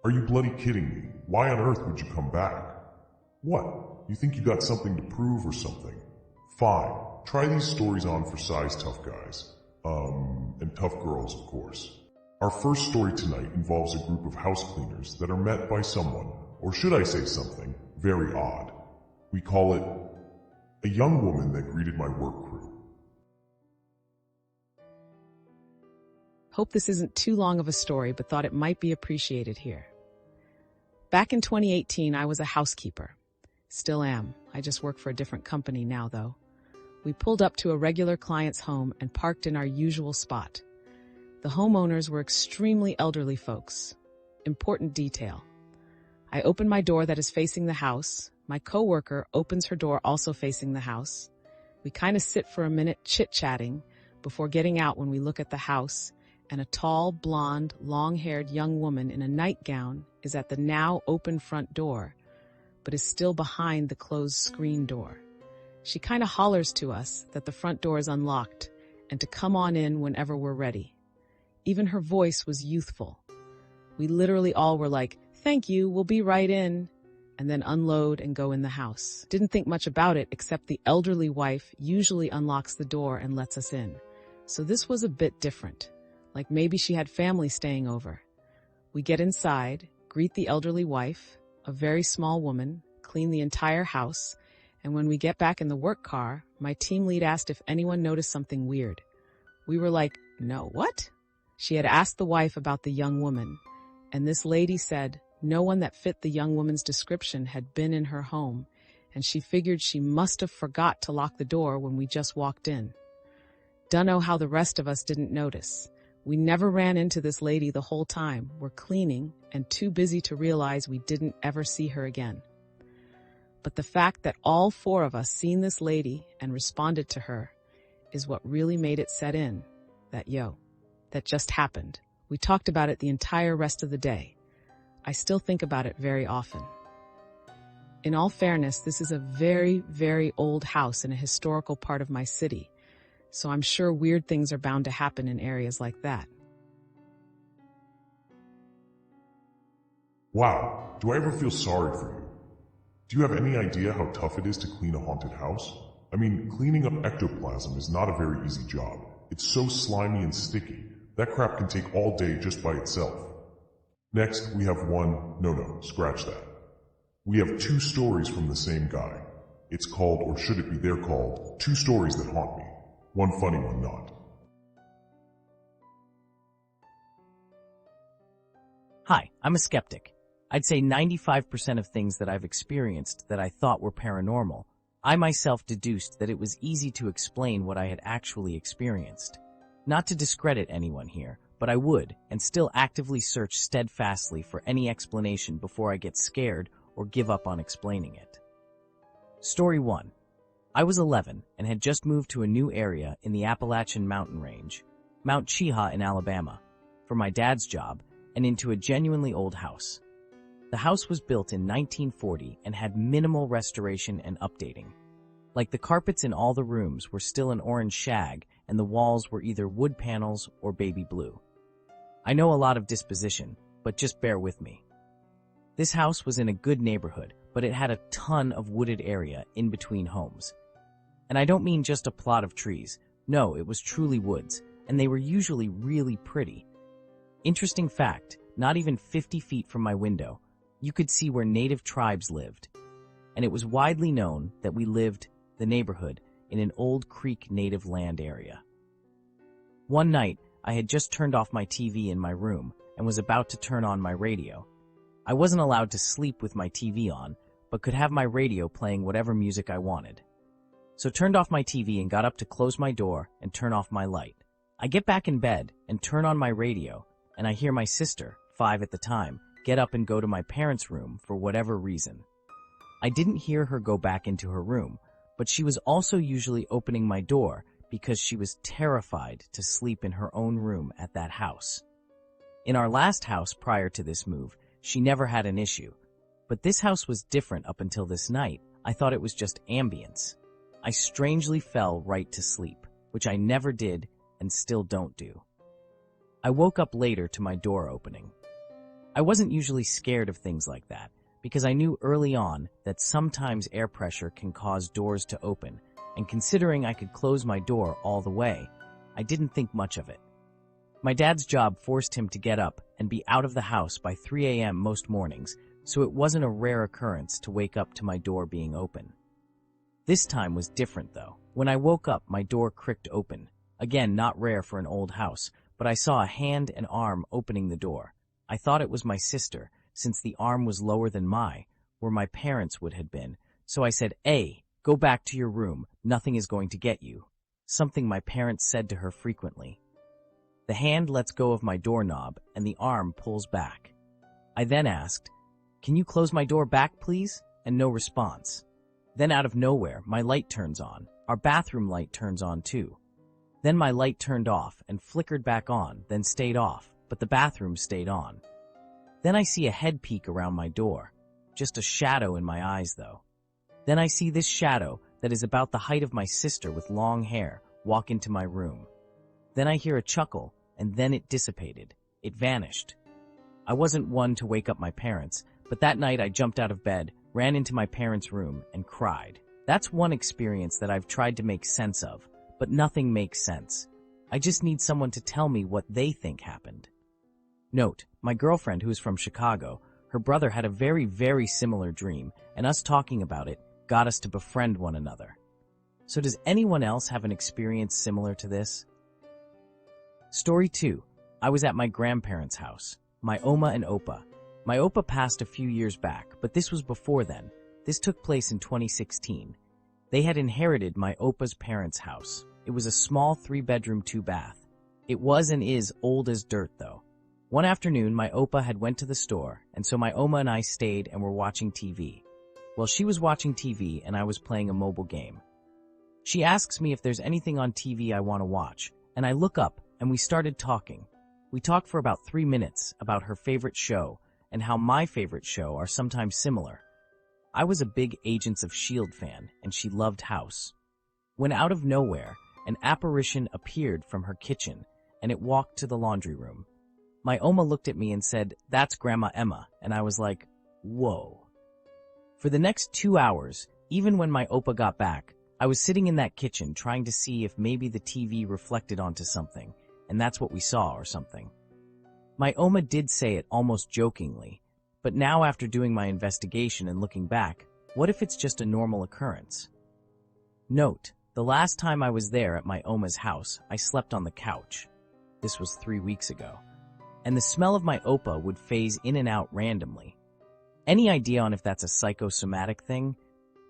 Are you bloody kidding me? Why on earth would you come back? What? You think you got something to prove or something? Fine. Try these stories on for size tough guys. And tough girls, of course. Our first story tonight involves a group of house cleaners that are met by someone, or should I say something, very odd. We call it a young woman that greeted my work crew. Hope this isn't too long of a story, but thought it might be appreciated here. Back in 2018, I was a housekeeper. Still am. I just work for a different company now, though. We pulled up to a regular client's home and parked in our usual spot. The homeowners were extremely elderly folks. Important detail. I open my door that is facing the house. My coworker opens her door also facing the house. We kind of sit for a minute chit-chatting before getting out when we look at the house, and a tall, blonde, long-haired young woman in a nightgown is at the now open front door, but is still behind the closed screen door. She kind of hollers to us that the front door is unlocked and to come on in whenever we're ready. Even her voice was youthful. We literally all were like, "Thank you, we'll be right in," and then unload and go in the house. Didn't think much about it, except the elderly wife usually unlocks the door and lets us in. So this was a bit different. Like maybe she had family staying over. We get inside, greet the elderly wife, a very small woman, clean the entire house, and when we get back in the work car, my team lead asked if anyone noticed something weird. We were like, "No, what?" She had asked the wife about the young woman, and this lady said no one that fit the young woman's description had been in her home, and she figured she must have forgot to lock the door when we just walked in. Dunno how the rest of us didn't notice. We never ran into this lady the whole time. We're cleaning and too busy to realize we didn't ever see her again. But the fact that all four of us seen this lady and responded to her is what really made it set in. That just happened. We talked about it the entire rest of the day. I still think about it very often. In all fairness, this is a very, very old house in a historical part of my city, so I'm sure weird things are bound to happen in areas like that. Wow, do I ever feel sorry for you? Do you have any idea how tough it is to clean a haunted house? I mean, cleaning up ectoplasm is not a very easy job. It's so slimy and sticky. That crap can take all day just by itself. Next, we have scratch that. We have two stories from the same guy. It's called, or should it be they're called, Two Stories That Haunt Me. One funny, one not. Hi, I'm a skeptic. I'd say 95% of things that I've experienced that I thought were paranormal, I myself deduced that it was easy to explain what I had actually experienced. Not to discredit anyone here, but I would, and still actively search steadfastly for any explanation before I get scared or give up on explaining it. Story 1. I was 11 and had just moved to a new area in the Appalachian mountain range, Mount Cheaha in Alabama, for my dad's job, and into a genuinely old house. The house was built in 1940 and had minimal restoration and updating. Like the carpets in all the rooms were still an orange shag, and the walls were either wood panels or baby blue. I know a lot of disposition, but just bear with me. This house was in a good neighborhood, but it had a ton of wooded area in between homes. And I don't mean just a plot of trees. No, it was truly woods, and they were usually really pretty. Interesting fact, not even 50 feet from my window, you could see where native tribes lived. And it was widely known that we lived, the neighborhood, in an old Creek native land area. One night, I had just turned off my TV in my room and was about to turn on my radio. I wasn't allowed to sleep with my TV on, but could have my radio playing whatever music I wanted. So turned off my TV and got up to close my door and turn off my light. I get back in bed and turn on my radio, and I hear my sister, 5 at the time, get up and go to my parents' room for whatever reason. I didn't hear her go back into her room, but she was also usually opening my door because she was terrified to sleep in her own room at that house. In our last house prior to this move, she never had an issue, but this house was different up until this night. I thought it was just ambience. I strangely fell right to sleep, which I never did and still don't do. I woke up later to my door opening. I wasn't usually scared of things like that, because I knew early on that sometimes air pressure can cause doors to open, and considering I could close my door all the way, I didn't think much of it. My dad's job forced him to get up and be out of the house by 3 a.m. most mornings, so it wasn't a rare occurrence to wake up to my door being open. This time was different, though. When I woke up, my door cricked open. Again, not rare for an old house, but I saw a hand and arm opening the door. I thought it was my sister, since the arm was lower than where my parents would have been, so I said, "Hey, go back to your room, nothing is going to get you," something my parents said to her frequently. The hand lets go of my doorknob, and the arm pulls back. I then asked, "Can you close my door back, please?" And no response. Then out of nowhere, my light turns on. Our bathroom light turns on too. Then my light turned off and flickered back on, then stayed off, but the bathroom stayed on. Then I see a head peek around my door. Just a shadow in my eyes, though. Then I see this shadow that is about the height of my sister with long hair walk into my room. Then I hear a chuckle, and then it dissipated. It vanished. I wasn't one to wake up my parents, but that night I jumped out of bed, ran into my parents' room, and cried. That's one experience that I've tried to make sense of, but nothing makes sense. I just need someone to tell me what they think happened. Note, my girlfriend, who is from Chicago, her brother had a very, very similar dream, and us talking about it got us to befriend one another. So does anyone else have an experience similar to this? Story 2. I was at my grandparents' house, my Oma and Opa. My Opa passed a few years back, but this was before then. This took place in 2016. They had inherited my Opa's parents' house. It was a small 3-bedroom, 2-bath. It was and is old as dirt, though. One afternoon, my Opa had went to the store, and so my Oma and I stayed and were watching TV. Well, she was watching TV and I was playing a mobile game. She asks me if there's anything on TV I want to watch, and I look up and we started talking. We talked for about 3 minutes about her favorite show and how my favorite show are sometimes similar. I was a big Agents of S.H.I.E.L.D. fan, and she loved House. When out of nowhere, an apparition appeared from her kitchen, and it walked to the laundry room. My Oma looked at me and said, "That's Grandma Emma," and I was like, whoa. For the next 2 hours, even when my Opa got back, I was sitting in that kitchen trying to see if maybe the TV reflected onto something, and that's what we saw or something. My Oma did say it almost jokingly, but now after doing my investigation and looking back, what if it's just a normal occurrence? Note, the last time I was there at my Oma's house, I slept on the couch. This was 3 weeks ago. And the smell of my Opa would phase in and out randomly. Any idea on if that's a psychosomatic thing,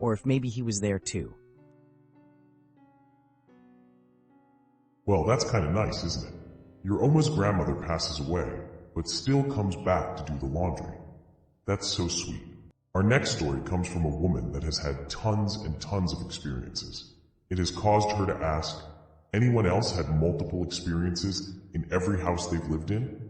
or if maybe he was there too? Well, that's kind of nice, isn't it? Your Oma's grandmother passes away, but still comes back to do the laundry. That's so sweet. Our next story comes from a woman that has had tons and tons of experiences. It has caused her to ask, anyone else had multiple experiences in every house they've lived in?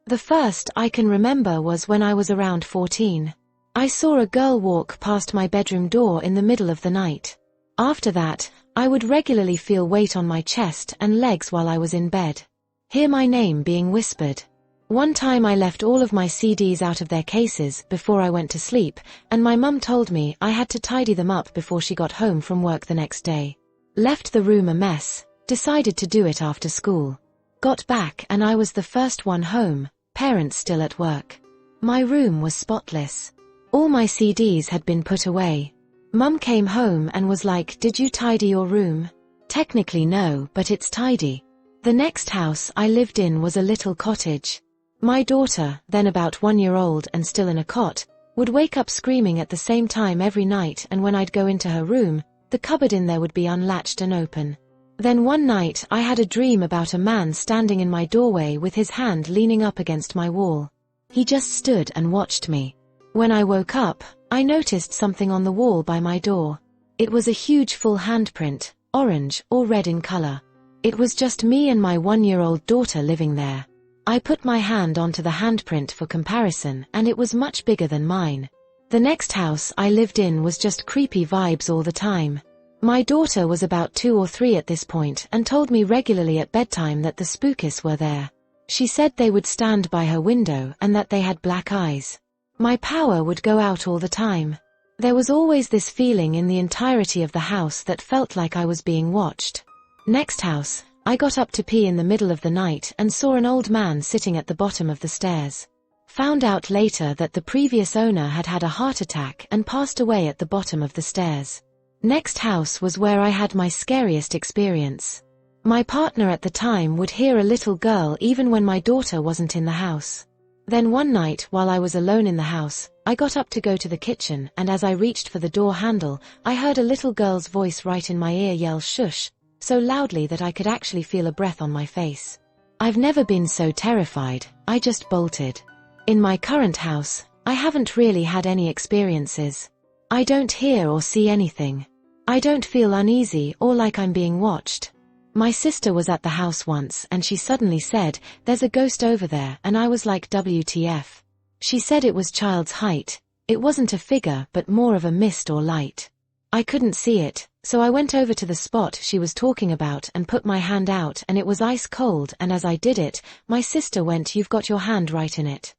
The first I can remember was when I was around 14. I saw a girl walk past my bedroom door in the middle of the night. After that, I would regularly feel weight on my chest and legs while I was in bed. Hear my name being whispered. One time I left all of my CDs out of their cases before I went to sleep, and my mum told me I had to tidy them up before she got home from work the next day. Left the room a mess, decided to do it after school. Got back and I was the first one home, parents still at work. My room was spotless. All my CDs had been put away. Mum came home and was like, "Did you tidy your room?" Technically no, but it's tidy. The next house I lived in was a little cottage. My daughter, then about 1 year old and still in a cot, would wake up screaming at the same time every night, and when I'd go into her room, the cupboard in there would be unlatched and open. Then one night I had a dream about a man standing in my doorway with his hand leaning up against my wall. He just stood and watched me. When I woke up, I noticed something on the wall by my door. It was a huge full handprint, orange or red in color. It was just me and my 1-year-old daughter living there. I put my hand onto the handprint for comparison, and it was much bigger than mine. The next house I lived in was just creepy vibes all the time. My daughter was about 2 or 3 at this point and told me regularly at bedtime that the spookies were there. She said they would stand by her window and that they had black eyes. My power would go out all the time. There was always this feeling in the entirety of the house that felt like I was being watched. Next house, I got up to pee in the middle of the night and saw an old man sitting at the bottom of the stairs. Found out later that the previous owner had had a heart attack and passed away at the bottom of the stairs. Next house was where I had my scariest experience. My partner at the time would hear a little girl even when my daughter wasn't in the house. Then one night while I was alone in the house, I got up to go to the kitchen, and as I reached for the door handle, I heard a little girl's voice right in my ear yell "shush," so loudly that I could actually feel a breath on my face. I've never been so terrified, I just bolted. In my current house, I haven't really had any experiences. I don't hear or see anything. I don't feel uneasy or like I'm being watched. My sister was at the house once and she suddenly said, "There's a ghost over there," and I was like, WTF. She said it was child's height. It wasn't a figure but more of a mist or light. I couldn't see it, so I went over to the spot she was talking about and put my hand out, and it was ice cold, and as I did it, my sister went, "You've got your hand right in it."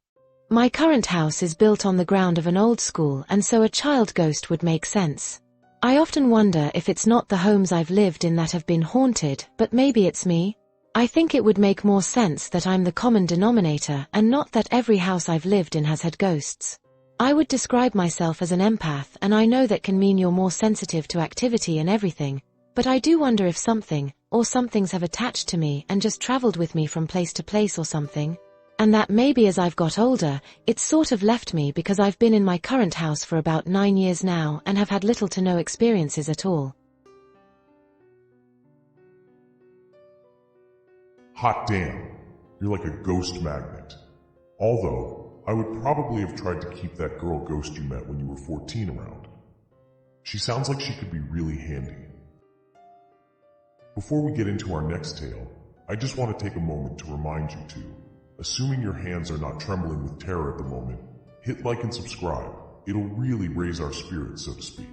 My current house is built on the ground of an old school, and so a child ghost would make sense. I often wonder if it's not the homes I've lived in that have been haunted, but maybe it's me. I think it would make more sense that I'm the common denominator and not that every house I've lived in has had ghosts. I would describe myself as an empath, and I know that can mean you're more sensitive to activity and everything, but I do wonder if something, or somethings have attached to me and just traveled with me from place to place or something. And that maybe as I've got older, it's sort of left me because I've been in my current house for about 9 years now and have had little to no experiences at all. Hot damn, you're like a ghost magnet. Although, I would probably have tried to keep that girl ghost you met when you were 14 around. She sounds like she could be really handy. Before we get into our next tale, I just want to take a moment to remind you to, assuming your hands are not trembling with terror at the moment, hit like and subscribe. It'll really raise our spirits, so to speak.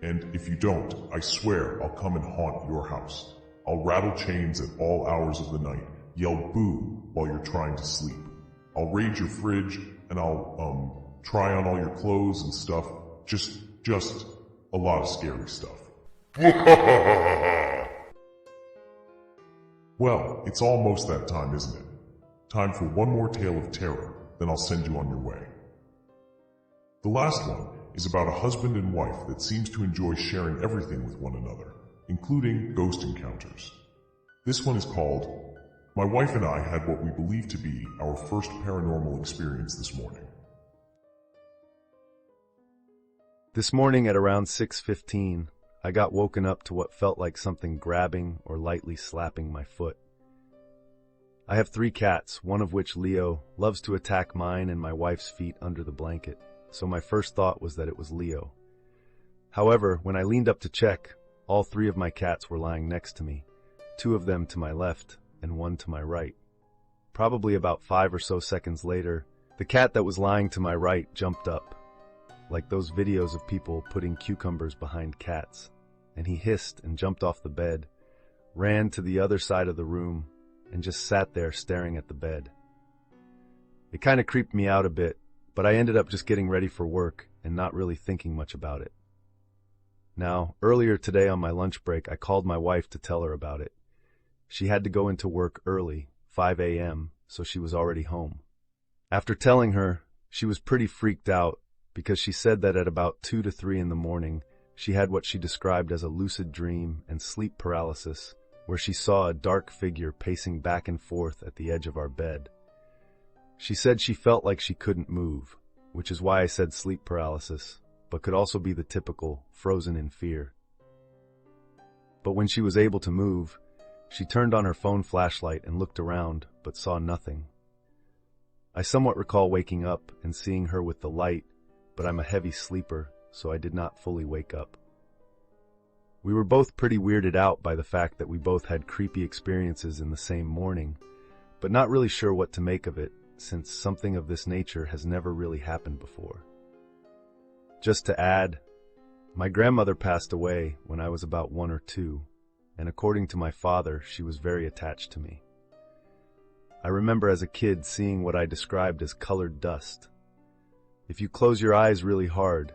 And if you don't, I swear I'll come and haunt your house. I'll rattle chains at all hours of the night, yell boo while you're trying to sleep. I'll raid your fridge, and I'll, try on all your clothes and stuff. Just a lot of scary stuff. Well, it's almost that time, isn't it? Time for one more tale of terror, then I'll send you on your way. The last one is about a husband and wife that seems to enjoy sharing everything with one another, including ghost encounters. This one is called, "My wife and I had what we believe to be our first paranormal experience this morning." This morning at around 6:15, I got woken up to what felt like something grabbing or lightly slapping my foot. I have 3 cats, one of which, Leo, loves to attack mine and my wife's feet under the blanket, so my first thought was that it was Leo. However, when I leaned up to check, all 3 of my cats were lying next to me, 2 of them to my left and 1 to my right. Probably about 5 or so seconds later, the cat that was lying to my right jumped up, like those videos of people putting cucumbers behind cats, and he hissed and jumped off the bed, ran to the other side of the room, and just sat there staring at the bed. It kind of creeped me out a bit, but I ended up just getting ready for work and not really thinking much about it. Now, earlier today on my lunch break, I called my wife to tell her about it. She had to go into work early, 5 a.m., so she was already home. After telling her, she was pretty freaked out because she said that at about 2 to 3 in the morning, she had what she described as a lucid dream and sleep paralysis, where she saw a dark figure pacing back and forth at the edge of our bed. She said she felt like she couldn't move, which is why I said sleep paralysis, but could also be the typical frozen in fear. But when she was able to move, she turned on her phone flashlight and looked around, but saw nothing. I somewhat recall waking up and seeing her with the light, but I'm a heavy sleeper, so I did not fully wake up. We were both pretty weirded out by the fact that we both had creepy experiences in the same morning, but not really sure what to make of it, since something of this nature has never really happened before. Just to add, My grandmother passed away when I was about 1 or 2, and according to my father, she was very attached to me. I remember as a kid seeing what I described as colored dust. If you close your eyes really hard,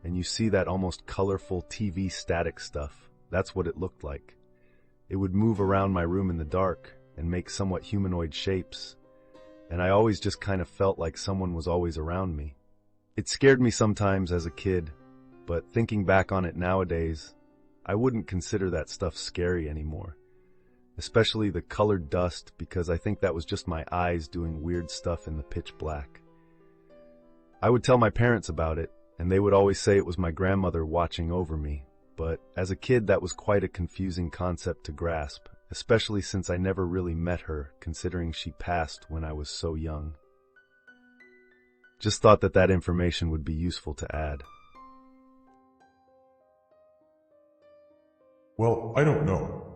and you see that almost colorful TV static stuff, that's what it looked like. It would move around my room in the dark and make somewhat humanoid shapes, and I always just kind of felt like someone was always around me. It scared me sometimes as a kid, but thinking back on it nowadays, I wouldn't consider that stuff scary anymore. Especially the colored dust, because I think that was just my eyes doing weird stuff in the pitch black. I would tell my parents about it, and they would always say it was my grandmother watching over me, but as a kid that was quite a confusing concept to grasp, especially since I never really met her, considering she passed when I was so young. Just thought that information would be useful to add. Well, I don't know.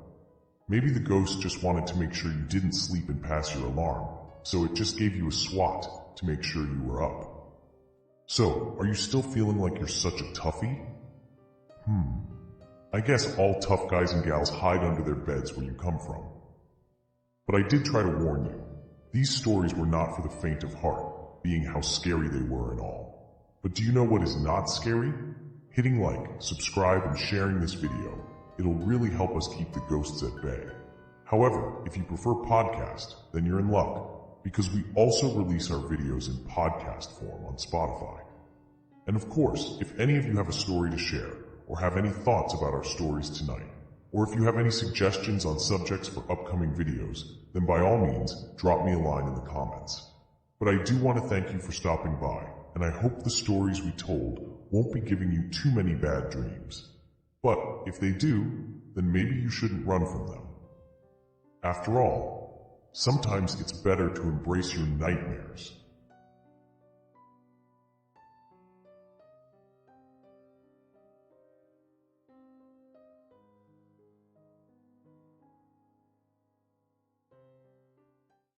Maybe the ghost just wanted to make sure you didn't sleep and pass your alarm, so it just gave you a swat to make sure you were up. So, are you still feeling like you're such a toughie? I guess all tough guys and gals hide under their beds where you come from. But I did try to warn you. These stories were not for the faint of heart, being how scary they were and all. But do you know what is not scary? Hitting like, subscribe, and sharing this video. It'll really help us keep the ghosts at bay. However, if you prefer podcast, then you're in luck, because we also release our videos in podcast form on Spotify. And of course, if any of you have a story to share, or have any thoughts about our stories tonight, or if you have any suggestions on subjects for upcoming videos, then by all means, drop me a line in the comments. But I do want to thank you for stopping by, and I hope the stories we told won't be giving you too many bad dreams. But if they do, then maybe you shouldn't run from them. After all, sometimes it's better to embrace your nightmares